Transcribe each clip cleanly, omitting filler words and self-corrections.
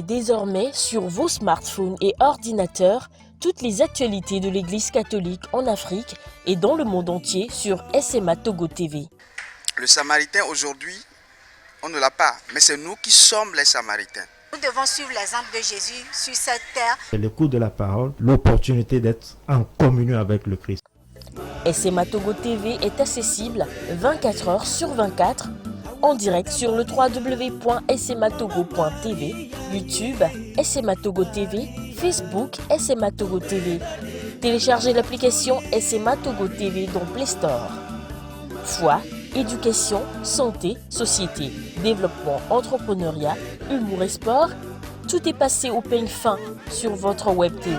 Retrouvez désormais sur vos smartphones et ordinateurs toutes les actualités de l'Église catholique en Afrique et dans le monde entier sur SMA Togo TV. Le Samaritain aujourd'hui, on ne l'a pas, mais c'est nous qui sommes les Samaritains. Nous devons suivre l'exemple de Jésus sur cette terre. C'est l'écoute de la parole, l'opportunité d'être en communion avec le Christ. SMA Togo TV est accessible 24 heures sur 24 en direct sur le www.smatogo.tv, YouTube, SMA Togo TV, Facebook, SMA Togo TV. Téléchargez l'application SMA Togo TV dans Play Store. Foi, éducation, santé, société, développement, entrepreneuriat, humour et sport, tout est passé au peigne fin sur votre web TV.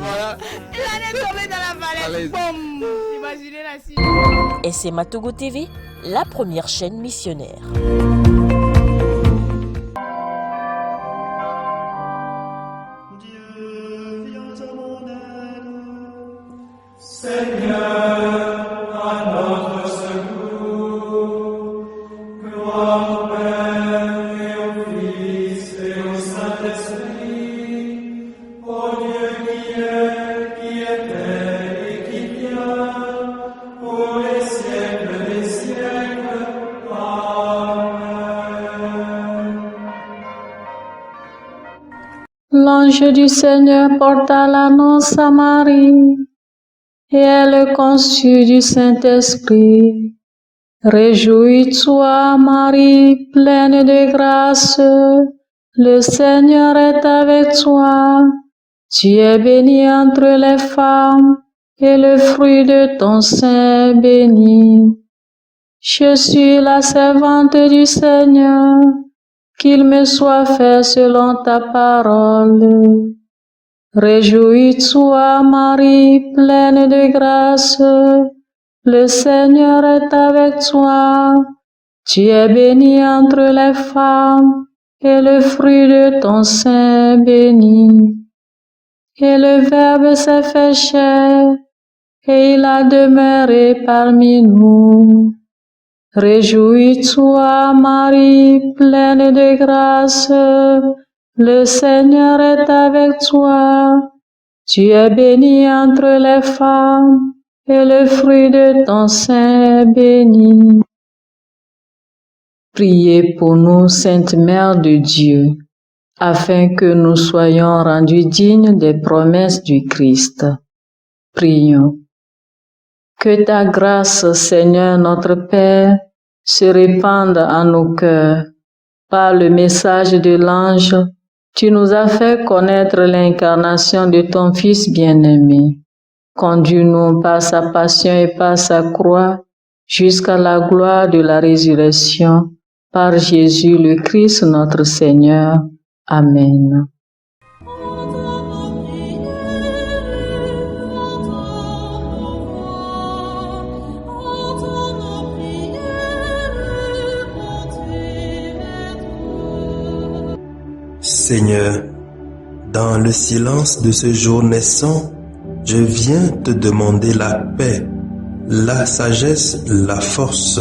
SMA Togo TV, la première chaîne missionnaire. L'ange du Seigneur porta l'annonce à Marie, et elle conçut du Saint-Esprit. Réjouis-toi, Marie, pleine de grâce, le Seigneur est avec toi. Tu es bénie entre les femmes, et le fruit de ton sein est béni. Je suis la servante du Seigneur. Qu'il me soit fait selon ta parole. Réjouis-toi, Marie, pleine de grâce, le Seigneur est avec toi. Tu es bénie entre les femmes, et le fruit de ton sein est béni. Et le Verbe s'est fait chair, et il a demeuré parmi nous. Réjouis-toi, Marie, pleine de grâce, le Seigneur est avec toi. Tu es bénie entre les femmes, et le fruit de ton sein est béni. Priez pour nous, Sainte Mère de Dieu, afin que nous soyons rendus dignes des promesses du Christ. Prions. Que ta grâce, Seigneur notre Père, se répande en nos cœurs. Par le message de l'ange, tu nous as fait connaître l'incarnation de ton Fils bien-aimé. Conduis-nous par sa passion et par sa croix jusqu'à la gloire de la résurrection, par Jésus le Christ notre Seigneur. Amen. Seigneur, dans le silence de ce jour naissant, je viens te demander la paix, la sagesse, la force.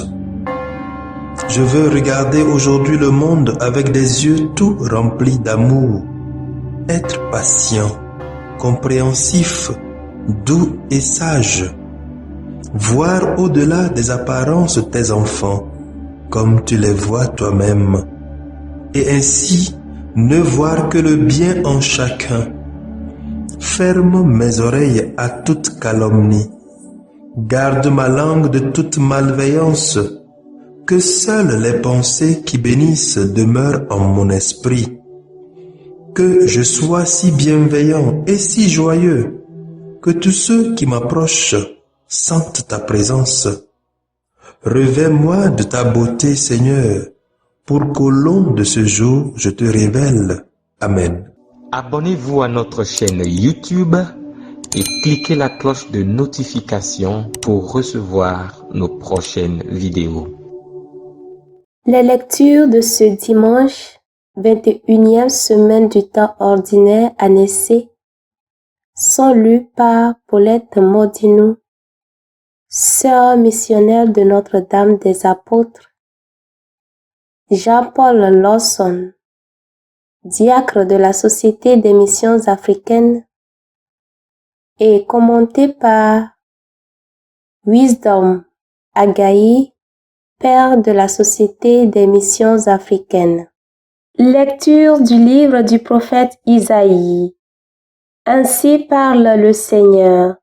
Je veux regarder aujourd'hui le monde avec des yeux tout remplis d'amour, être patient, compréhensif, doux et sage, voir au-delà des apparences tes enfants, comme tu les vois toi-même, et ainsi ne voir que le bien en chacun. Ferme mes oreilles à toute calomnie. Garde ma langue de toute malveillance. Que seules les pensées qui bénissent demeurent en mon esprit. Que je sois si bienveillant et si joyeux, que tous ceux qui m'approchent sentent ta présence. Revêt-moi de ta beauté, Seigneur, pour qu'au long de ce jour, je te révèle. Amen. Abonnez-vous à notre chaîne YouTube et cliquez la cloche de notification pour recevoir nos prochaines vidéos. Les lectures de ce dimanche, 21e semaine du temps ordinaire année C, sont lues par Paulette Modinou, sœur missionnaire de Notre-Dame des Apôtres, Jean-Paul Lawson, diacre de la Société des missions africaines, et commenté par Wisdom Agaï, père de la Société des missions africaines. Lecture du livre du prophète Isaïe. Ainsi parle le Seigneur.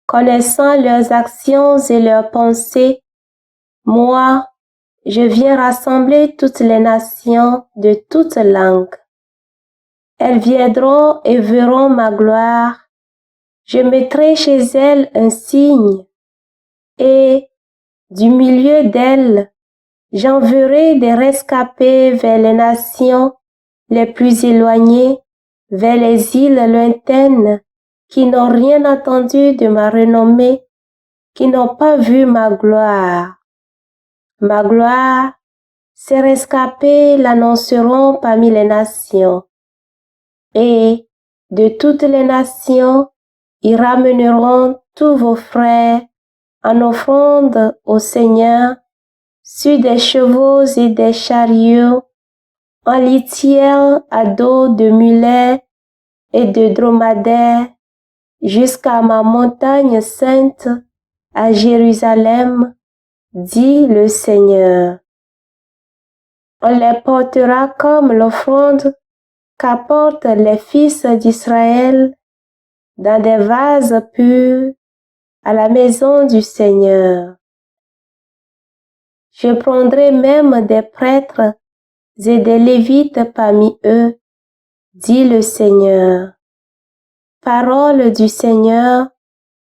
Connaissant leurs actions et leurs pensées, moi, je viens rassembler toutes les nations de toutes langues. Elles viendront et verront ma gloire. Je mettrai chez elles un signe, et du milieu d'elles, j'enverrai des rescapés vers les nations les plus éloignées, vers les îles lointaines, qui n'ont rien entendu de ma renommée, qui n'ont pas vu ma gloire. Ma gloire, ces rescapés l'annonceront parmi les nations, et de toutes les nations, ils ramèneront tous vos frères en offrande au Seigneur sur des chevaux et des chariots, en litière à dos de mulets et de dromadaires, jusqu'à ma montagne sainte, à Jérusalem, dit le Seigneur. On les portera comme l'offrande qu'apportent les fils d'Israël dans des vases purs à la maison du Seigneur. Je prendrai même des prêtres et des lévites parmi eux, dit le Seigneur. Parole du Seigneur,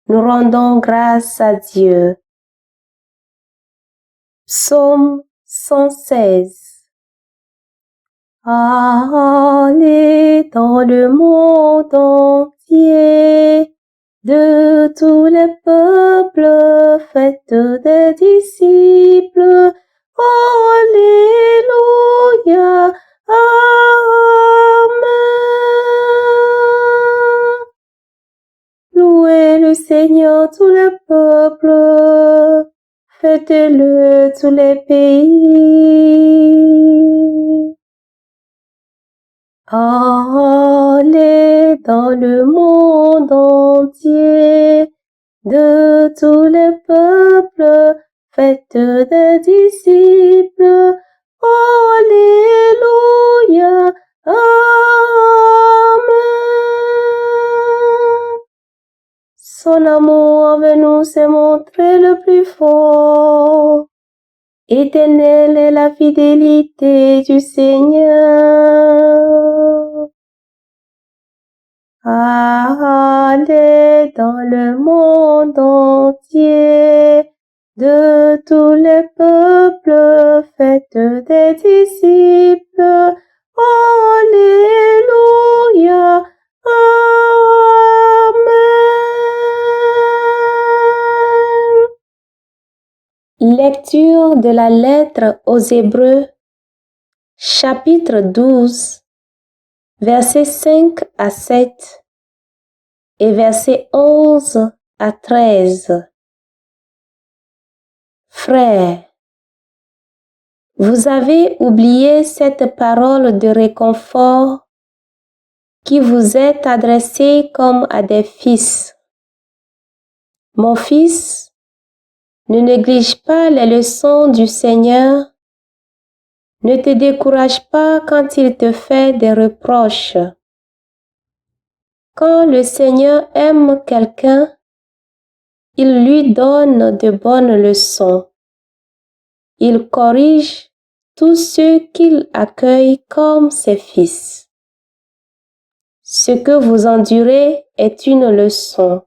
nous rendons grâce à Dieu. Psaume 116. Allez dans le monde entier, de tous les peuples, faites des disciples. Alléluia, Amen. Louez le Seigneur tous les peuples, faites-le tous les pays. Allez dans le monde entier, de tous les peuples, faites des disciples. Alléluia, Amen. Son amour envers nous s'est montré le plus fort. Éternelle est la fidélité du Seigneur. Allez dans le monde entier, de tous les peuples, faites des disciples. Alléluia, Amen. Lecture de la lettre aux Hébreux, chapitre 12, versets 5 à 7 et versets 11 à 13. Frères, vous avez oublié cette parole de réconfort qui vous est adressée comme à des fils. Mon fils, ne néglige pas les leçons du Seigneur. Ne te décourage pas quand il te fait des reproches. Quand le Seigneur aime quelqu'un, il lui donne de bonnes leçons. Il corrige tous ceux qu'il accueille comme ses fils. Ce que vous endurez est une leçon.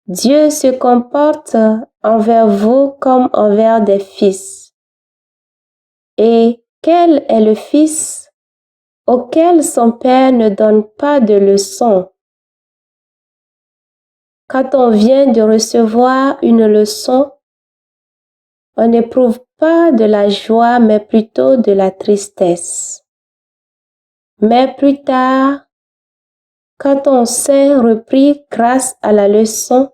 Dieu se comporte envers vous comme envers des fils. Et quel est le fils auquel son père ne donne pas de leçon? Quand on vient de recevoir une leçon, on n'éprouve pas de la joie, mais plutôt de la tristesse. Mais plus tard, quand on s'est repris grâce à la leçon,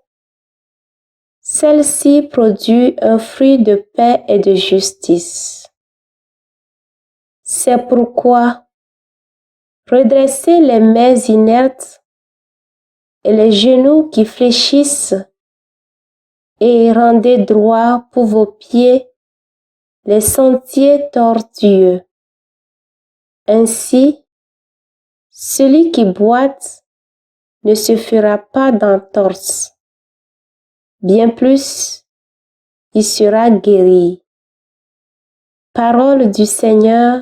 celle-ci produit un fruit de paix et de justice. C'est pourquoi, Redressez les mains inertes et les genoux qui fléchissent et rendez droit pour vos pieds les sentiers tortueux. Ainsi, celui qui boite ne se fera pas d'entorse. Bien plus, il sera guéri. Parole du Seigneur,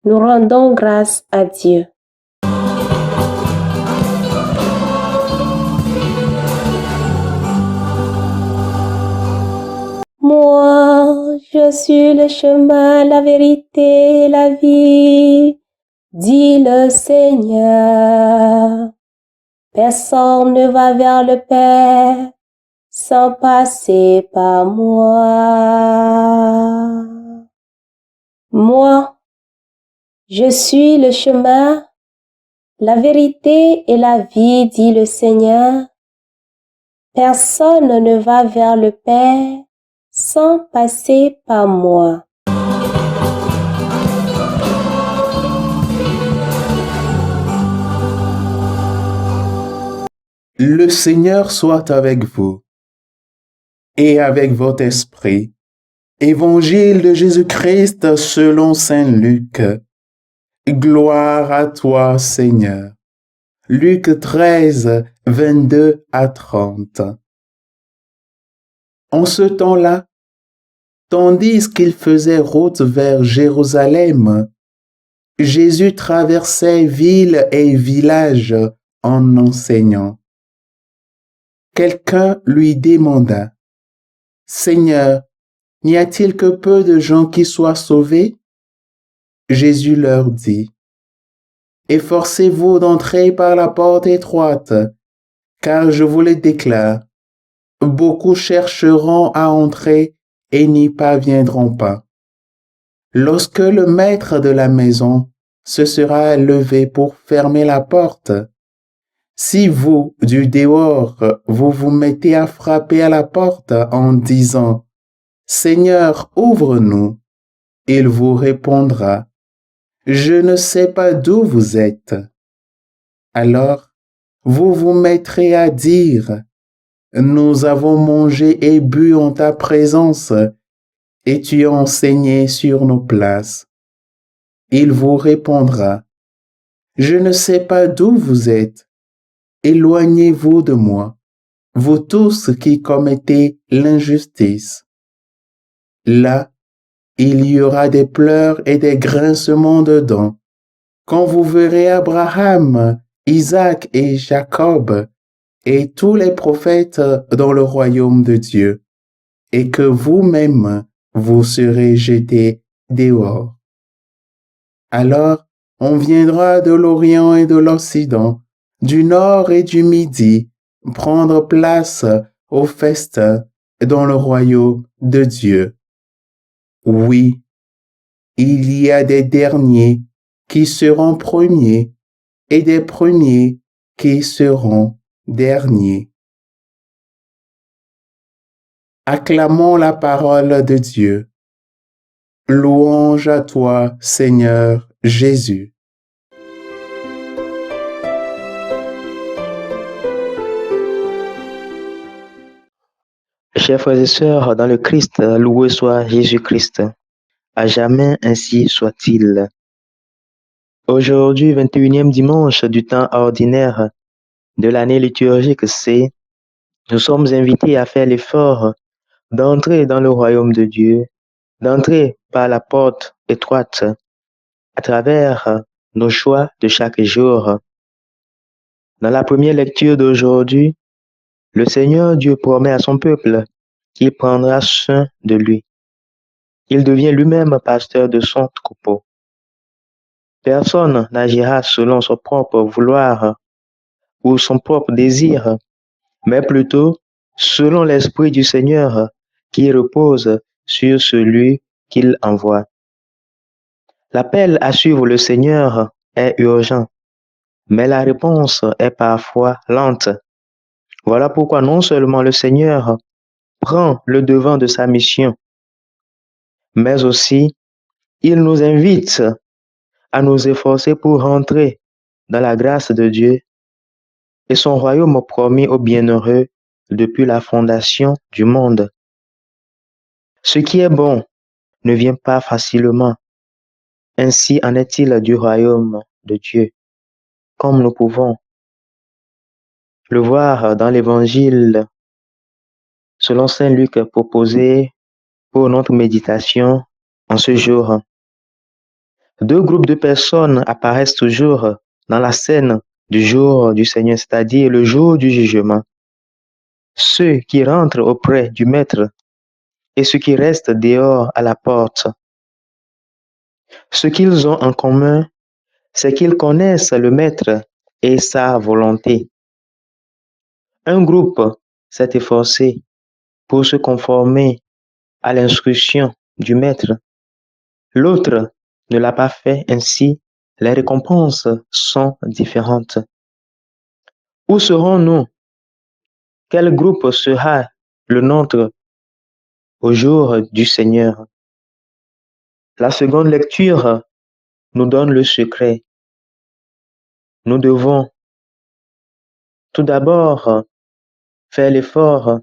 nous rendons grâce à Dieu. Moi, je suis le chemin, la vérité et la vie, dit le Seigneur. Personne ne va vers le Père sans passer par moi. Moi, je suis le chemin, la vérité et la vie, dit le Seigneur. Personne ne va vers le Père sans passer par moi. Le Seigneur soit avec vous et avec votre esprit. Évangile de Jésus-Christ selon saint Luc. Gloire à toi, Seigneur. Luc 13, 22 à 30. En ce temps-là, tandis qu'il faisait route vers Jérusalem, Jésus traversait villes et villages en enseignant. Quelqu'un lui demanda, « Seigneur, n'y a-t-il que peu de gens qui soient sauvés? » Jésus leur dit, « Efforcez-vous d'entrer par la porte étroite, car je vous le déclare, beaucoup chercheront à entrer et n'y parviendront pas. Lorsque le maître de la maison se sera levé pour fermer la porte, si vous, du dehors, vous vous mettez à frapper à la porte en disant, « Seigneur, ouvre-nous », il vous répondra, « Je ne sais pas d'où vous êtes. » Alors, vous vous mettrez à dire, « Nous avons mangé et bu en ta présence, et tu as enseigné sur nos places. » Il vous répondra, « Je ne sais pas d'où vous êtes. Éloignez-vous de moi, vous tous qui commettez l'injustice. » Là, il y aura des pleurs et des grincements de dents, quand vous verrez Abraham, Isaac et Jacob et tous les prophètes dans le royaume de Dieu, et que vous-même vous serez jetés dehors. Alors, on viendra de l'Orient et de l'Occident, du Nord et du Midi, prendre place au festin dans le royaume de Dieu. Oui, il y a des derniers qui seront premiers et des premiers qui seront derniers. Acclamons la parole de Dieu. Louange à toi, Seigneur Jésus. Chers frères et sœurs, dans le Christ, loué soit Jésus-Christ. À jamais ainsi soit-il. Aujourd'hui, 21e dimanche du temps ordinaire de l'année liturgique C, nous sommes invités à faire l'effort d'entrer dans le royaume de Dieu, d'entrer par la porte étroite à travers nos choix de chaque jour. Dans la première lecture d'aujourd'hui, le Seigneur Dieu promet à son peuple qu'il prendra soin de lui. Il devient lui-même pasteur de son troupeau. Personne n'agira selon son propre vouloir ou son propre désir, mais plutôt selon l'Esprit du Seigneur qui repose sur celui qu'il envoie. L'appel à suivre le Seigneur est urgent, mais la réponse est parfois lente. Voilà pourquoi non seulement le Seigneur prend le devant de sa mission, mais aussi il nous invite à nous efforcer pour rentrer dans la grâce de Dieu et son royaume promis aux bienheureux depuis la fondation du monde. Ce qui est bon ne vient pas facilement. Ainsi en est-il du royaume de Dieu, comme nous pouvons le voir dans l'évangile selon Saint Luc proposé pour notre méditation en ce jour. Deux groupes de personnes apparaissent toujours dans la scène du jour du Seigneur, c'est-à-dire le jour du jugement. Ceux qui rentrent auprès du Maître et ceux qui restent dehors à la porte. Ce qu'ils ont en commun, c'est qu'ils connaissent le Maître et sa volonté. Un groupe s'est efforcé pour se conformer à l'instruction du Maître. L'autre ne l'a pas fait, ainsi les récompenses sont différentes. Où serons-nous? Quel groupe sera le nôtre au jour du Seigneur? La seconde lecture nous donne le secret. Nous devons tout d'abord faire l'effort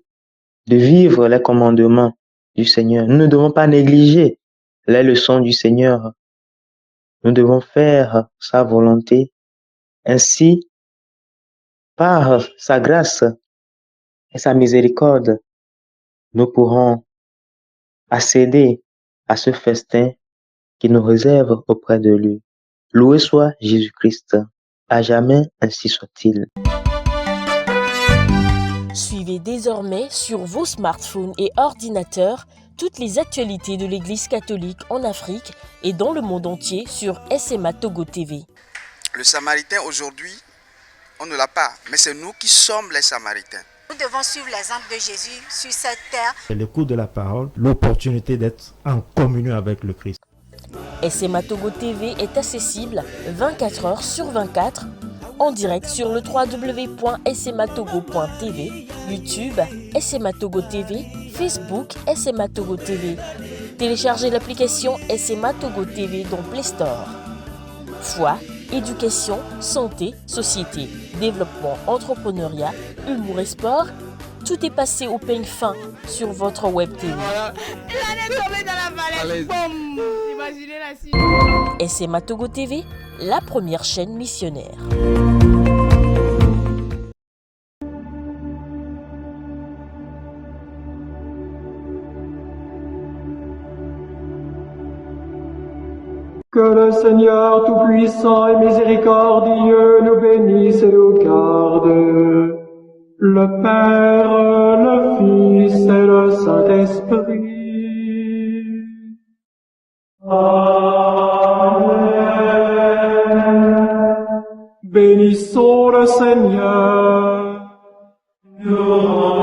de vivre les commandements du Seigneur. Nous ne devons pas négliger les leçons du Seigneur. Nous devons faire sa volonté. Ainsi, par sa grâce et sa miséricorde, nous pourrons accéder à ce festin qui nous réserve auprès de lui. Loué soit Jésus-Christ. À jamais, ainsi soit-il. Suivez désormais sur vos smartphones et ordinateurs toutes les actualités de l'Église catholique en Afrique et dans le monde entier sur SMA Togo TV. Le Samaritain aujourd'hui, on ne l'a pas, mais c'est nous qui sommes les Samaritains. Nous devons suivre l'exemple de Jésus sur cette terre. C'est l'écoute de la parole, l'opportunité d'être en communion avec le Christ. SMA Togo TV est accessible 24 heures sur 24 en direct sur le www.smatogo.tv, YouTube, SMA Togo TV, Facebook, SMA Togo TV. Téléchargez l'application SMA Togo TV dans Play Store. Foi, éducation, santé, société, développement, entrepreneuriat, humour et sport, tout est passé au peigne fin sur votre web TV. SMA Togo TV, la première chaîne missionnaire. Que le Seigneur Tout-Puissant et Miséricordieux nous bénisse et nous garde, le Père, le Fils et le Saint-Esprit. Amen. Bénissons le Seigneur. Nous